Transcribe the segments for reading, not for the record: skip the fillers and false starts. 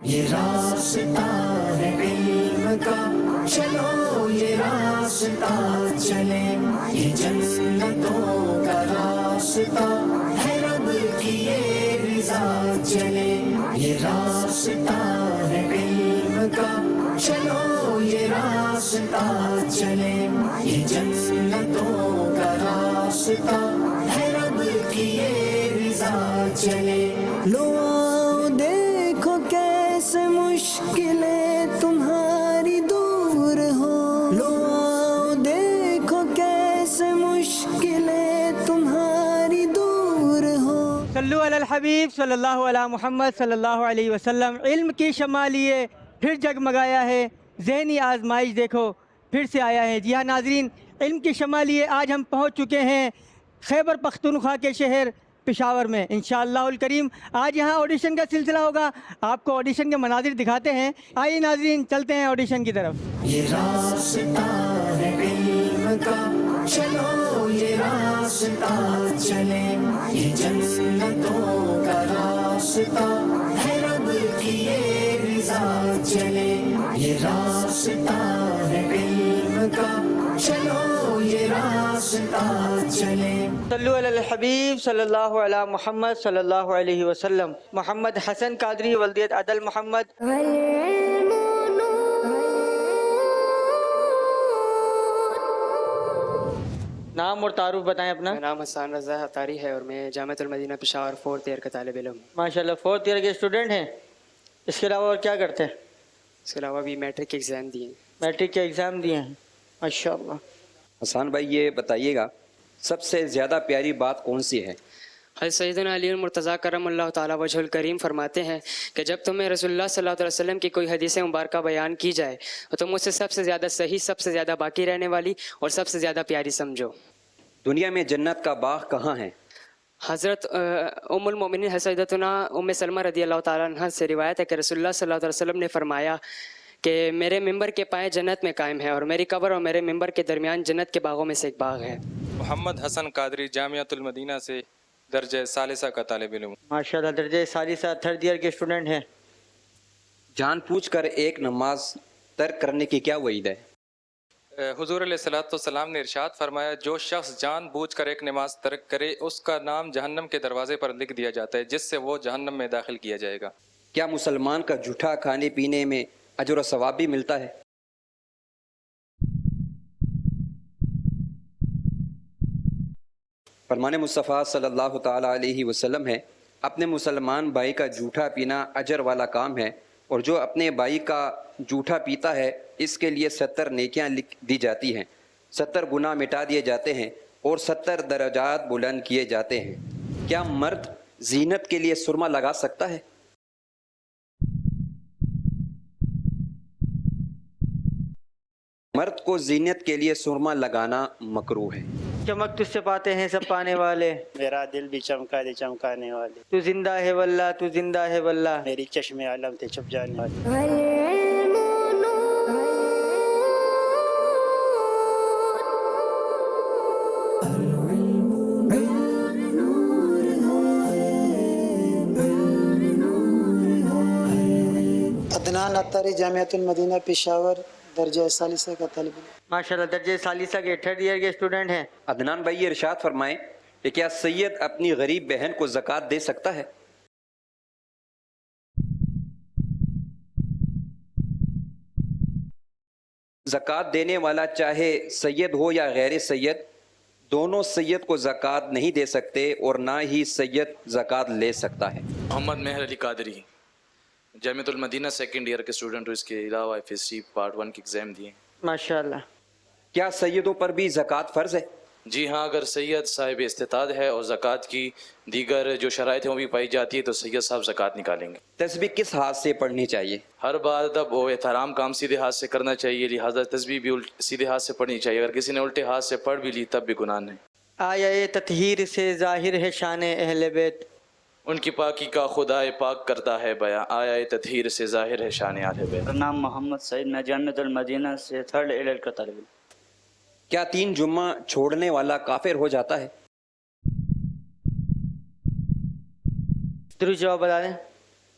یہ راستہ ہے علم کا، چلو یہ راستہ چلے، یہ جنتوں کا راستہ ہے، رب کی یہ رضا چلے، یہ راستہ ہے علم کا، چلو یہ راستہ چلے، یہ جنتوں کا راستہ ہے، رب کی یہ رضا چلے۔ لو آؤ دیکھو کیسے مشکلیں تمہاری دور ہو، لو آؤ دیکھو کیسے مشکلیں تمہاری دور ہو۔ صلو علی الحبیب صلی اللہ علی محمد صلی اللہ علیہ وسلم۔ علم کی شمع لیے پھر جگمگایا ہے، ذہنی آزمائش دیکھو پھر سے آیا ہے۔ جی ہاں ناظرین، علم کی شمع لیے آج ہم پہنچ چکے ہیں خیبر پختونخوا کے شہر پشاور میں انشاءاللہ الکریم۔ آج یہاں آڈیشن کا سلسلہ ہوگا، آپ کو آڈیشن کے مناظر دکھاتے ہیں۔ آئیے ناظرین چلتے ہیں آڈیشن کی طرف۔ یہ راستہ ہے علم کا، چلو یہ راستہ چلے، یہ جنتوں کا راستہ ہے، رب کی یہ رضا چلے، یہ راستہ ہے علم کا، چلو یہ راستہ چلے۔ صلو علی الحبیب صلی اللہ علی محمد صلی اللہ علیہ وسلم۔ محمد حسن قادری ولدیت عدل محمد۔ نام اور تعارف بتائیں اپنا۔ میرا نام حسان رضا عطاری ہے اور میں جامعۃ المدینہ پشاور 4th ایئر کا طالب علم ہوں۔ ماشاءاللہ 4th ایئر کے اسٹوڈنٹ ہیں، اس کے علاوہ اور کیا کرتے ہیں؟ اس کے علاوہ بھی میٹرک کے ایگزام دیے ہیں۔ میٹرک کے ایگزام دیے ہیں، ماشاءاللہ۔ حسان بھائی یہ بتائیے گا سب سے زیادہ پیاری بات کون سی ہے؟ حضرت سیدنا علی المرتضیٰ کرم اللہ تعالیٰ وجہ الکریم فرماتے ہیں کہ جب تمہیں رسول اللہ صلی اللہ علیہ وسلم کی کوئی حدیث مبارکہ بیان کی جائے تو تم اسے سب سے زیادہ صحیح، سب سے زیادہ باقی رہنے والی اور سب سے زیادہ پیاری سمجھو۔ دنیا میں جنت کا باغ کہاں ہے؟ حضرت ام المومنین حضرت سیدتنا ام سلمہ رضی اللہ تعالیٰ عنہ سے روایت ہے کہ رسول اللہ صلی اللہ علیہ وسلم نے فرمایا کہ میرے ممبر کے پائے جنت میں قائم ہے اور میری قبر اور میرے ممبر کے درمیان جنت کے باغوں میں سے ایک باغ ہے۔ محمد حسن قادری جامعۃ المدینہ سے درجہ ثالثہ کا طالب علم ہوں۔ ماشاءاللہ درجہ ثالثہ 3rd ایئر کے اسٹوڈنٹ ہیں۔ جان پوچھ کر ایک نماز ترک کرنے کی کیا وعید ہے؟ حضور علیہ الصلوۃ والسلام نے ارشاد فرمایا جو شخص جان بوجھ کر ایک نماز ترک کرے اس کا نام جہنم کے دروازے پر لکھ دیا جاتا ہے جس سے وہ جہنم میں داخل کیا جائے گا۔ کیا مسلمان کا جھوٹا کھانے پینے میں اجر و ثواب بھی ملتا ہے؟ فرمان مصطفیٰ صلی اللہ تعالیٰ علیہ وسلم ہے اپنے مسلمان بھائی کا جھوٹا پینا اجر والا کام ہے، اور جو اپنے بھائی کا جھوٹا پیتا ہے اس کے لیے 70 نیکیاں لکھ دی جاتی ہیں، 70 گناہ مٹا دیے جاتے ہیں اور 70 درجات بلند کیے جاتے ہیں۔ کیا مرد زینت کے لیے سرما لگا سکتا ہے؟ مرد کو زینت کے لیے سرما لگانا مکروہ ہے۔ چمک تجھ سے پاتے ہیں سب پانے والے، میرا دل بھی چمکا دے چمکانے والے، تو زندہ ہے واللہ، تو زندہ ہے واللہ۔ میری چشم عالم تھے چھپ جانے والے۔ عدنان عطاری جامعۃ المدینہ پشاور درجہ ثالثہ کا طالب علم۔ ماشاءاللہ درجہ ثالثہ کے 3rd ایئر کے اسٹوڈنٹ ہیں۔ عدنان بھائی یہ ارشاد فرمائیں کہ کیا سید اپنی غریب بہن کو زکوٰۃ دے سکتا ہے؟ زکوٰۃ دینے والا چاہے سید ہو یا غیر سید، دونوں سید کو زکوٰۃ نہیں دے سکتے اور نہ ہی سید زکوٰۃ لے سکتا ہے۔ محمد مہر علی قادری جامعۃ المدینہ 2nd ایئر کے اسٹوڈنٹ ہوں، اس کے علاوہ FSC پارٹ 1 کے ایگزام دیے ہیں۔ ماشاءاللہ۔ کیا سیدوں پر بھی زکوٰۃ فرض ہے؟ جی ہاں، اگر سید صاحب استطاعت ہے اور زکوٰۃ کی دیگر جو شرائط ہیں وہ بھی پائی جاتی ہے تو سید صاحب زکوٰۃ نکالیں گے۔ تسبیح کس ہاتھ سے پڑھنی چاہیے؟ ہر بار ادب و احترام کام سیدھے ہاتھ سے کرنا چاہیے، لہٰذا تسبیح بھی سیدھے ہاتھ سے پڑھنی چاہیے، اگر کسی نے الٹے ہاتھ سے پڑھ بھی لی تب بھی گناہ نہیں۔ آیہ تطہیر سے ظاہر ہے شان اہل بیت، ان کی پاکی کا خدائے پاک کرتا ہے بیان، آیا تطہیر سے ظاہر ہے شان اہل بیت۔ میرا نام محمد سعید، میں جامعۃ المدینہ سے 3rd ایئر کا طالب علم۔ کیا 3 جمعہ چھوڑنے والا کافر ہو جاتا ہے؟ درست جواب بتا دیں۔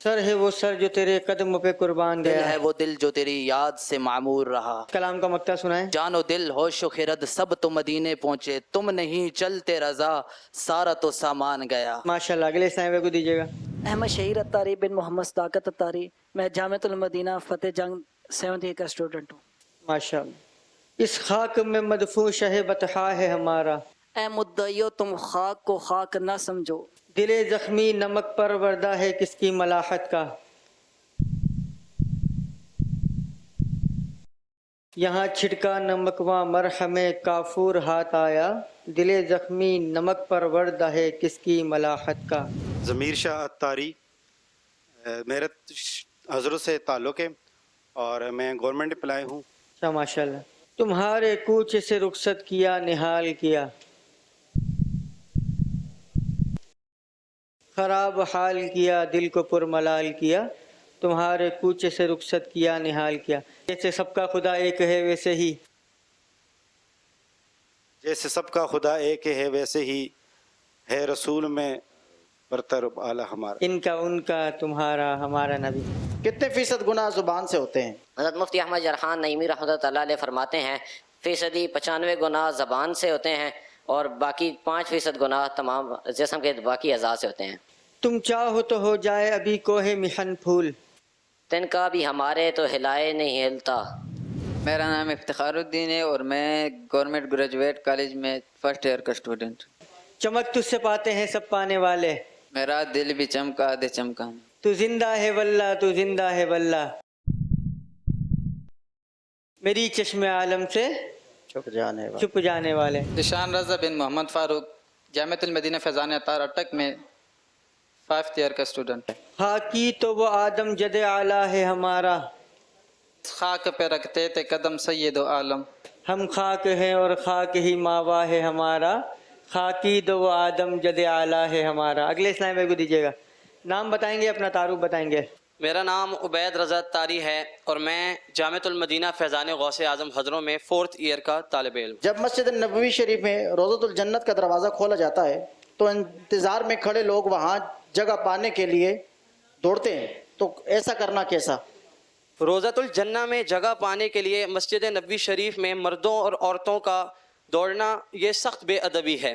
سر ہے وہ سر جو تیرے قدم پہ قربان دل گیا ہے وہ دل جو تیری یاد سے معمور رہا. کلام کا مقطع سنائیں. جان و دل ہوش و خرد سب تو مدینے پہنچے, تم نہیں چلتے رضا سارا تو سامان گیا. ماشاءاللہ. اگلے اسلام کو دیجیے گا. احمد شہیر اتاری بن محمد صداقت اتاری, میں جامعۃ المدینہ فتح جنگ 7 کا اسٹوڈنٹ ہوں. ماشاءاللہ. اس خاک میں مدفون شہ بطحا ہے ہمارا, اے مدعیو تم خاک کو خاک نہ سمجھو, دل زخمی نمک پر وردہ ہے کس کی ملاحت کا. یہاں چھڑکا نمکواں مرہم کافور ہاتھ آیا, دل زخمی نمک پر وردہ ہے کس کی ملاحت کا. ضمیر شاہ اتاری, میرا حضرت سے تعلق ہے اور میں گورنمنٹ امپلائی ہوں. اچھا ماشاءاللہ. تمہارے کوچ سے رخصت کیا نہال کیا, خراب حال کیا دل کو پرملال کیا. تمہارے کوچ سے رخصت کیا نہال کیا. جیسے سب کا خدا ایک ہے ویسے ہی, جیسے سب کا خدا ایک ہے ویسے ہی ہے رسول میں برتر اعلیٰ ہمارا. ان کا ان کا تمہارا ہمارا نبی. کتنے فیصد گناہ زبان سے ہوتے ہیں؟ حضرت مفتی احمد جرحان نعیمی رحمۃ اللہ علیہ فرماتے ہیں 95% گناہ زبان سے ہوتے ہیں اور باقی 5% گناہ تمام جسم کے باقی اعضاء سے ہوتے ہیں. تم چاہو تو ہو جائے ابھی کوہ محن پھول, تن کا بھی ہمارے تو ہلائے نہیں ہلتا. میرا نام افتخار الدین ہے اور میں گورنمنٹ گریجویٹ کالج میں فرسٹ ایئر کا اسٹوڈنٹ. چمک تجھ سے پاتے ہیں سب پانے والے, میرا دل بھی چمکا دے چمکا. تو زندہ ہے واللہ تو زندہ ہے واللہ, میری چشم عالم سے چھپ جانے والے. ذیشان رضا بن محمد فاروق, جامعۃ المدینہ فیضان اطہار اٹک میں 5th ایئر کا اسٹوڈنٹ ہے. خاکی تو وہ آدم جد اعلیٰ ہے ہمارا, خاک پہ رکھتے تھے قدم سید و عالم. ہم خاک ہیں اور خاک ہی ماوا ہے ہمارا, خاکی دو وہ آدم جد اعلیٰ ہے ہمارا. اگلے اسلام بھائی کو دیجیے گا. نام بتائیں گے, اپنا تعارف بتائیں گے. میرا نام عبید رضا تاری ہے اور میں جامعۃ المدینہ فیضان غوث اعظم حضروں میں 4th ایئر کا طالب علم. جب مسجد نبوی شریف میں روضۃ الجنت کا دروازہ کھولا جاتا ہے تو انتظار میں کھڑے لوگ وہاں جگہ پانے کے لیے دوڑتے ہیں, تو ایسا کرنا کیسا؟ روضۃ الجنہ میں جگہ پانے کے لیے مسجد نبوی شریف میں مردوں اور عورتوں کا دوڑنا یہ سخت بے ادبی ہے,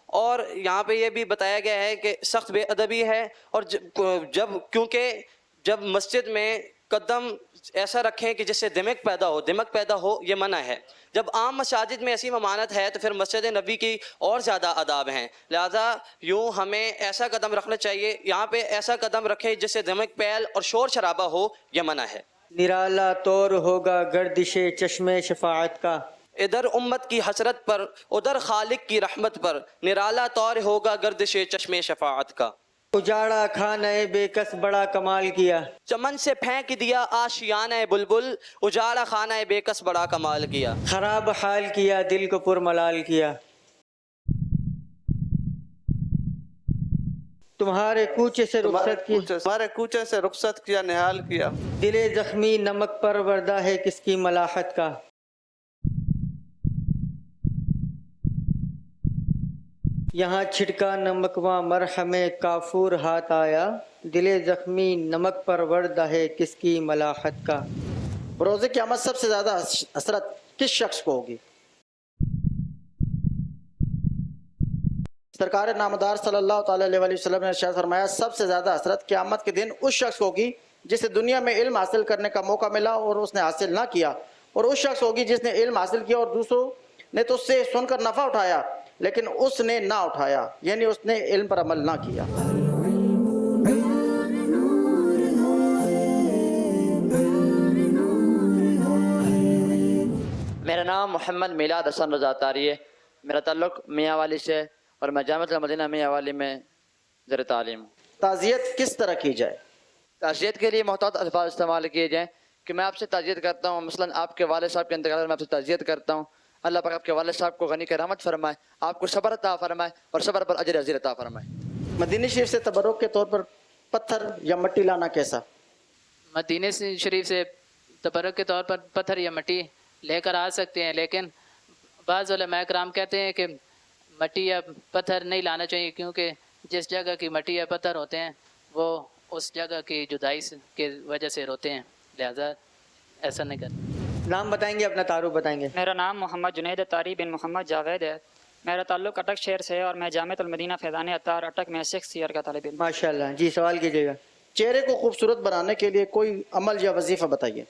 اور یہاں پہ یہ بھی بتایا گیا ہے کہ سخت بے ادبی ہے. اور کیونکہ جب مسجد میں قدم ایسا رکھیں کہ جس سے دمک پیدا ہو یہ منع ہے. جب عام مساجد میں ایسی ممانعت ہے تو پھر مسجد نبی کی اور زیادہ آداب ہیں, لہذا یوں ہمیں ایسا قدم رکھنا چاہیے. یہاں پہ ایسا قدم رکھیں جس سے دمک پیل اور شور شرابہ ہو, یہ منع ہے. نرالا طور ہوگا گردش چشم شفاعت کا, ادھر امت کی حسرت پر ادھر خالق کی رحمت پر نرالا طور ہوگا گردش چشم شفاعت کا. اجاڑا کھانا بے کس بڑا کمال کیا, چمن سے پھینک دیا آشیانہ بلبل, اجاڑا خانہ بے کس بڑا کمال کیا. خراب حال کیا دل کو پرملال کیا. تمہارے کوچے سے رخصت کیا نہال کیا. دل زخمی نمک پر وردہ ہے کس کی ملاحت کا. یہاں چھڑکا نمکواں مرہم کافور ہاتھ آیا, دل زخمی نمک پر وردہ ہے کس کی ملاحت کا. روز قیامت سب سے زیادہ حسرت کس شخص کو ہوگی؟ سرکار نامدار صلی اللہ تعالی علیہ وسلم نے ارشاد فرمایا سب سے زیادہ حسرت قیامت کے دن اس شخص کو ہوگی جسے دنیا میں علم حاصل کرنے کا موقع ملا اور اس نے حاصل نہ کیا, اور اس شخص ہوگی جس نے علم حاصل کیا اور دوسروں نے تو اس سے سن کر نفع اٹھایا لیکن اس نے نہ اٹھایا, یعنی اس نے علم پر عمل نہ کیا. میرا نام محمد میلاد حسن رضا تاری ہے. میرا تعلق میاں والی سے اور میں جامعۃ المدینہ میاں والی میں زیر تعلیم. تعزیت کس طرح کی جائے؟ تعزیت کے لیے محتاط الفاظ استعمال کیے جائیں کہ میں آپ سے تعزیت کرتا ہوں, مثلا آپ کے والد صاحب کے انتقال میں آپ سے تعزیت کرتا ہوں, اللہ پاک آپ کے والد صاحب کو غنی کرامت فرمائے, آپ کو صبر عطا فرمائے اور صبر پر اجر عظیم عطا فرمائے. مدینہ شریف سے تبرک کے طور پر پتھر یا مٹی لانا کیسا؟ مدینہ شریف سے تبرک کے طور پر پتھر یا مٹی لے کر آ سکتے ہیں, لیکن بعض علماء کرام کہتے ہیں کہ مٹی یا پتھر نہیں لانا چاہیے, کیونکہ جس جگہ کی مٹی یا پتھر ہوتے ہیں وہ اس جگہ کی جدائی کی وجہ سے روتے ہیں، لہذا ایسا نہیں کرتے۔ نام بتائیں گے، اپنا تعارف بتائیں گے؟ میرا نام محمد جنید طاری بن محمد جاوید ہے، میرا تعلق اٹک شہر سے ہے اور میں جامعۃ المدینہ فیضان اطہار اٹک میں 6 ایئر کا طالب علم۔ ماشاء اللہ، جی سوال کیجیے گا۔ چہرے کو خوبصورت بنانے کے لیے کوئی عمل یا وظیفہ بتائیے۔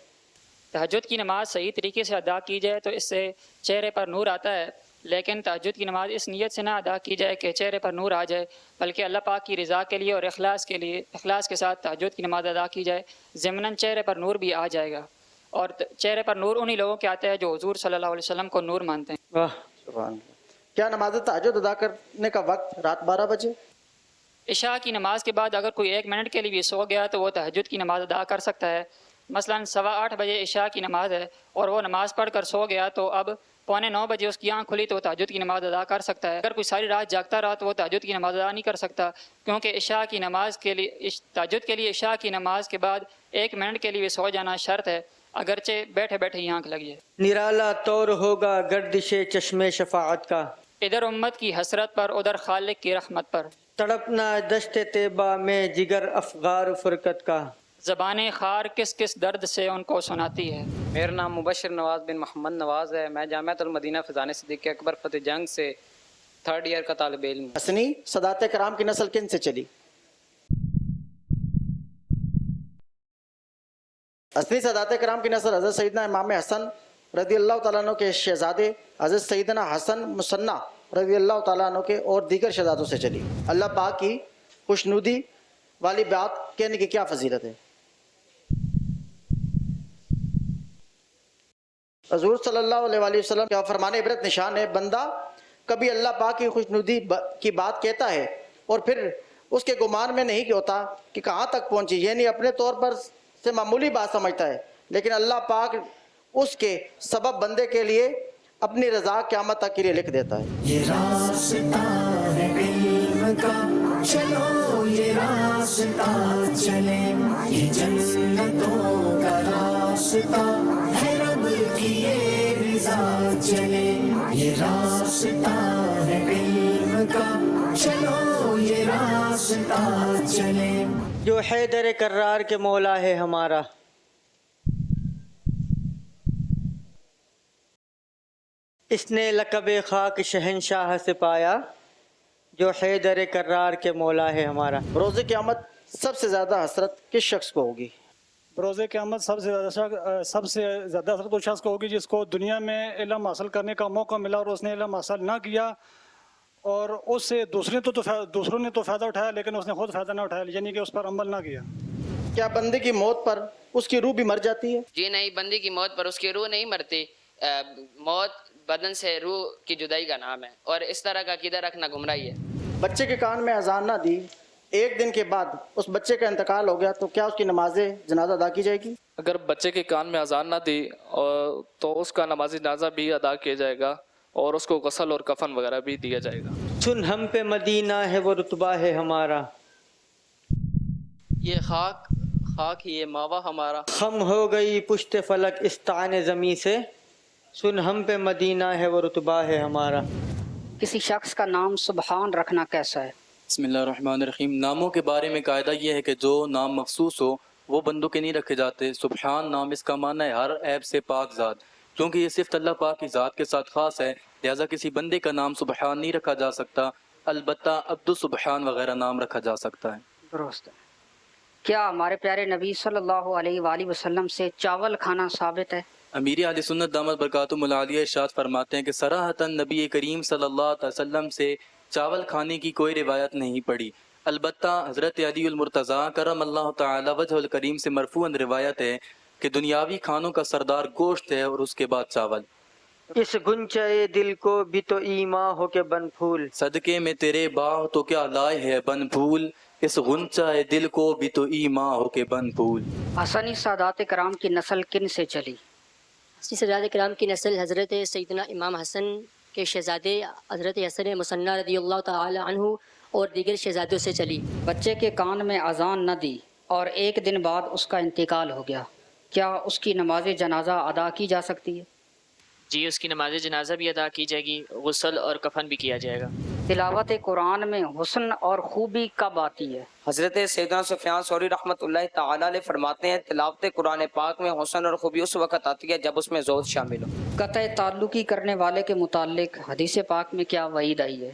تہجد کی نماز صحیح طریقے سے ادا کی جائے تو اس سے چہرے پر نور آتا ہے، لیکن تہجد کی نماز اس نیت سے نہ ادا کی جائے کہ چہرے پر نور آ جائے، بلکہ اللہ پاک کی رضا کے لیے اور اخلاص کے ساتھ تہجد کی نماز ادا کی جائے، ضمناً چہرے پر نور بھی آ جائے گا۔ اور چہرے پر نور انہی لوگوں کے آتا ہے جو حضور صلی اللہ علیہ وسلم کو نور مانتے ہیں۔ واہ، سبحان اللہ۔ کیا نماز تہجد ادا کرنے کا وقت رات 12 بجے؟ عشاء کی نماز کے بعد اگر کوئی 1 منٹ کے لیے بھی سو گیا تو وہ تہجد کی نماز ادا کر سکتا ہے۔ مثلاً 8:15 بجے عشاء کی نماز ہے اور وہ نماز پڑھ کر سو گیا تو اب 8:45 بجے اس کی آنکھ کھلی تو وہ تہجد کی نماز ادا کر سکتا ہے۔ اگر کوئی ساری رات جاگتا رہا تو وہ تہجد کی نماز ادا نہیں کر سکتا، کیونکہ عشاء کی نماز کے لیے تہجد کے لیے عشاء کی نماز کے بعد 1 منٹ کے لیے بھی سو جانا شرط ہے، اگرچہ بیٹھے بیٹھے ہی آنکھ لگ جائے۔ نرالا طور ہوگا گردش چشم شفاعت کا، ادھر امت کی حسرت پر ادھر خالق کی رحمت پر، تڑپنا دشت طیبہ میں جگر افغار فرقت کا، زبان خار کس کس درد سے ان کو سناتی ہے۔ میرا نام مبشر نواز بن محمد نواز ہے، میں جامعۃ المدینہ فیضان صدیق اکبر فتح جنگ سے 3rd ایئر کا طالب علم ہوں۔ حسنی سادات کرام کی نسل کن سے چلی؟ حسنی سادات کرام کی نسل حضرت سیدنا امام حسن رضی اللہ تعالیٰ عنہ کے شہزادے حضرت سیدنا حسن مصنع رضی اللہ تعالیٰ عنہ کے اور دیگر شہزادوں سے چلی۔ اللہ پاک کی خوشنودی والی بات کہنے کی کیا فضیلت ہے؟ حضور صلی اللہ علیہ وآلہ وسلم کا فرمان عبرت نشان ہے، بندہ کبھی اللہ پاک کی خوشنودی کی بات کہتا ہے اور پھر اس کے گمان میں نہیں ہوتا کہ کہاں تک پہنچی، یعنی اپنے طور پر سے معمولی بات سمجھتا ہے، لیکن اللہ پاک اس کے سبب بندے کے لیے اپنی رضا قیامت تک کے لیے لکھ دیتا ہے۔ یہ راستہ ہے علم کا، چلو یہ راستہ چلے، یہ جنتوں کا راستہ ہے، رب کی یہ رضا چلے، یہ راستہ ہے علم کا، چلو یہ راستہ چلے، جو حیدر کرار کے مولا ہے ہمارا۔ اس نے لقب خاک شہنشاہ سے پایا، جو حیدر کرار کے مولا ہے ہمارا۔ روز قیامت سب سے زیادہ حسرت کس شخص کو ہوگی؟ روز قیامت سب سے زیادہ حسرت اس شخص کو ہوگی جس کو دنیا میں علم حاصل کرنے کا موقع ملا اور اس نے علم حاصل نہ کیا، اور اس سے دوسروں نے تو فائدہ اٹھایا لیکن اس نے خود فائدہ نہ اٹھایا، یعنی کہ اس پر عمل نہ کیا۔ کیا بندے کی موت پر اس کی روح بھی مر جاتی ہے؟ جی نہیں، بندے کی موت پر اس کی روح نہیں مرتی، موت بدن سے روح کی جدائی کا نام ہے، اور اس طرح کا عقیدہ رکھنا گمراہی ہے۔ بچے کے کان میں اذان نہ دی، 1 دن کے بعد اس بچے کا انتقال ہو گیا تو کیا اس کی نماز جنازہ ادا کی جائے گی؟ اگر بچے کے کان میں اذان نہ دی تو اس کا نماز جنازہ بھی ادا کیا جائے گا اور اس کو غسل اور کفن وغیرہ بھی دیا جائے گا۔ سن ہم پہ مدینہ ہے وہ رتبہ ہے ہمارا، یہ خاک ہی یہ ماوا ہمارا، خم ہو گئی پشت فلک استعان زمیں سے، سن ہم پہ مدینہ ہے وہ رتبہ ہے ہمارا۔ کسی شخص کا نام سبحان رکھنا کیسا ہے؟ بسم اللہ الرحمن الرحیم۔ ناموں کے بارے میں قاعدہ یہ ہے کہ جو نام مخصوص ہو وہ بندوں کے نہیں رکھے جاتے۔ سبحان نام اس کا معنی ہے ہر عیب سے پاک ذات، کیونکہ یہ صرف اللہ پاک کی ذات کے ساتھ خاص ہے، لہٰذا کسی بندے کا نام سبحان نہیں رکھا جا سکتا، البتہ عبد السبحان وغیرہ نام رکھا جا سکتا ہے۔ درست ہے۔ کیا ہمارے پیارے نبی صلی اللہ علیہ وآلہ وسلم سے چاول کھانا ثابت ہے؟ امیر اہل سنت دامت برکاتہم العالیہ ارشاد فرماتے ہیں کہ صراحتاً نبی کریم صلی اللہ علیہ وسلم سے چاول کھانے کی کوئی روایت نہیں پڑی، البتہ حضرت علی المرتضیٰ کرم اللہ تعالی وجہ الکریم سے مرفوعاً روایت ہے کہ دنیاوی کھانوں کا سردار گوشت ہے اور اس کے بعد چاول۔ اس گنچے دل کو بھی تو ایماں ہو کے بن پھول، صدقے میں تیرے باہ تو کیا لائے ہے بن پھول، اس غنچہ دل کو بھی تو ایماں ہو کے بن پھول۔ حسنی سادات کرام کی نسل کن سے چلی؟ حسنی سادات کرام کی نسل حضرت سیدنا امام حسن کے شہزادے حضرت حسن مصنع رضی اللہ تعالی عنہ اور دیگر شہزادوں سے چلی۔ بچے کے کان میں اذان نہ دی اور 1 دن بعد اس کا انتقال ہو گیا، کیا اس کی نماز جنازہ ادا کی جا سکتی ہے؟ جی اس کی نماز جنازہ بھی ادا کی جائے گی، غسل اور کفن بھی کیا جائے گا۔ تلاوت قرآن میں حسن اور خوبی کب آتی ہے؟ حضرت سیدنا سفیان ثوری رحمۃ اللہ تعالیٰ علیہ فرماتے ہیں تلاوت قرآن پاک میں حسن اور خوبی اس وقت آتی ہے جب اس میں ذوق شامل ہو۔ قطع تعلقی کرنے والے کے متعلق حدیث پاک میں کیا وعید آئی ہے؟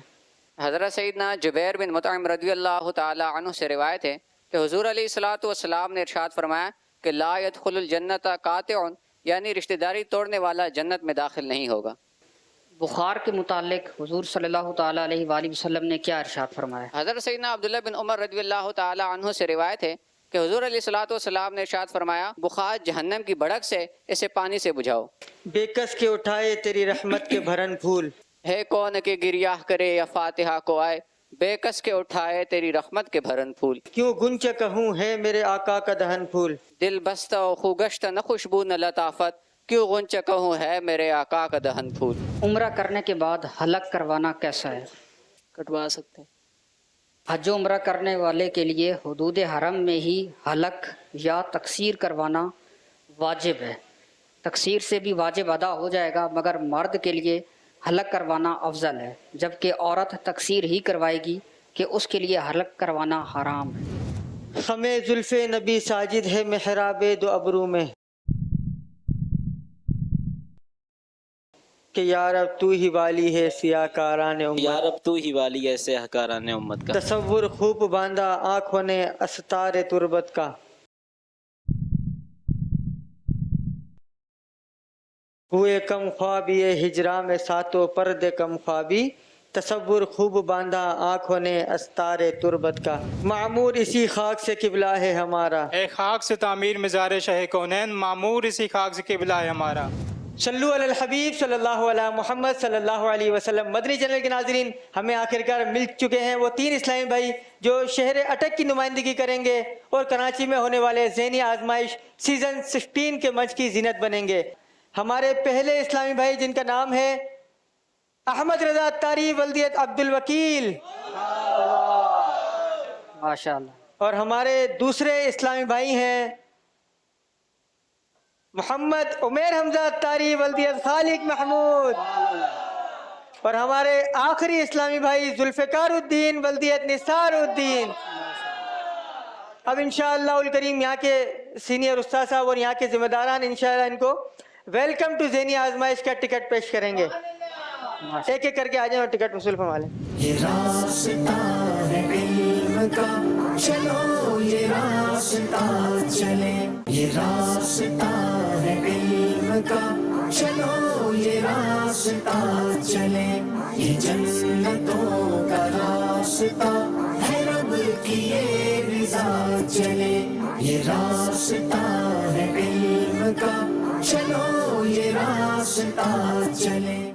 حضرت سیدنا جبیر بن مطعم رضی اللہ تعالی عنہ سے روایت ہے کہ حضور علیہ الصلوۃ والسلام نے ارشاد فرمایا کہ لا يدخل الجنت قاطع، یعنی رشتہ داری توڑنے والا جنت میں داخل نہیں ہوگا۔ بخار کے متعلق حضور صلی اللہ تعالیٰ علیہ وآلہ وسلم نے کیا ارشاد فرمایا؟ حضرت سیدنا عبداللہ بن عمر رضی اللہ تعالی عنہ سے روایت ہے کہ حضور علیہ الصلوۃ والسلام نے ارشاد فرمایا بخار جہنم کی بھڑک سے، اسے پانی سے بجھاؤ۔ بے کس کے اٹھائے تیری رحمت کے بھرن پھول، ہے کون کہ گریہ کرے یا فاتحہ کو آئے، بے کس کے اٹھائے تیری رحمت کے بھرن پھول۔ کیوں گنچ کہوں ہے میرے آقا کا دہن پھول، دل بستہ و خوگشت نہ خوشبو نہ لطافت، کیوں غنچ کہوں ہے میرے آقا کا دہن پھول۔ عمرہ کرنے کے بعد حلق کروانا کیسا ہے؟ کٹوا سکتے ہیں۔ حج و عمرہ کرنے والے کے لیے حدود حرم میں ہی حلق یا تقصیر کروانا واجب ہے۔ تقصیر سے بھی واجب ادا ہو جائے گا، مگر مرد کے لیے حلق کروانا افضل ہے، جبکہ عورت تقصیر ہی کروائے گی کہ اس کے لیے حلق کروانا حرام ہے۔ خمِ زلف نبی ساجد ہے محراب دو ابرو میں، کہ یا رب تو ہی والی ہے سیاہ کاران امت، یا رب تو ہی والی ہے سیاہ کاران امت کا۔ تصور خوب باندھا آنکھوں نے استار تربت کا، ہوئے کم خوابی ہجراں میں ساتوں پردے کم خوابی، تصور خوب باندھا آنکھوں نے استار تربت کا، معمور اسی خاک سے قبلہ ہے ہمارا، اے خاک سے تعمیر مزار شاہ کونین، معمور اسی خاک سے قبلہ ہے ہمارا۔ صلو علی الحبیب صلی اللہ علیہ محمد صلی اللہ علیہ وسلم۔ مدنی چینل کے ناظرین، ہمیں آخرکار مل چکے ہیں وہ 3 اسلامی بھائی جو شہر اٹک کی نمائندگی کریں گے اور کراچی میں ہونے والے ذہنی آزمائش سیزن 16 کے منچ کی زینت بنیں گے۔ ہمارے پہلے اسلامی بھائی جن کا نام ہے احمد رضا اتاری ولدیت عبد الوکیل، ماشاءاللہ، اور ہمارے دوسرے اسلامی بھائی ہیں محمد عمیر حمزہ اتاری ولدیت خالق محمود، اور ہمارے آخری اسلامی بھائی ذوالفقار الدین ولدیت نثار الدین۔ اب انشاءاللہ الکریم یہاں کے سینئر استاد صاحب اور یہاں کے ذمہ داران انشاءاللہ ان کو ویلکم ٹو ذہنی آزمائش کا ٹکٹ پیش کریں گے۔ ایک ایک کر کے آ جائیں اور ٹکٹ وصول فرما لیں۔ یہ راستہ ہے علم کا، چلو یہ راستہ چلے، یہ راستہ ہے علم کا، چلو یہ راستہ چلے، یہ جنتوں کا راستہ ہے، رب کی یہ رضا چلے، یہ راستہ ہے علم کا، چلو یہ راستہ چلے۔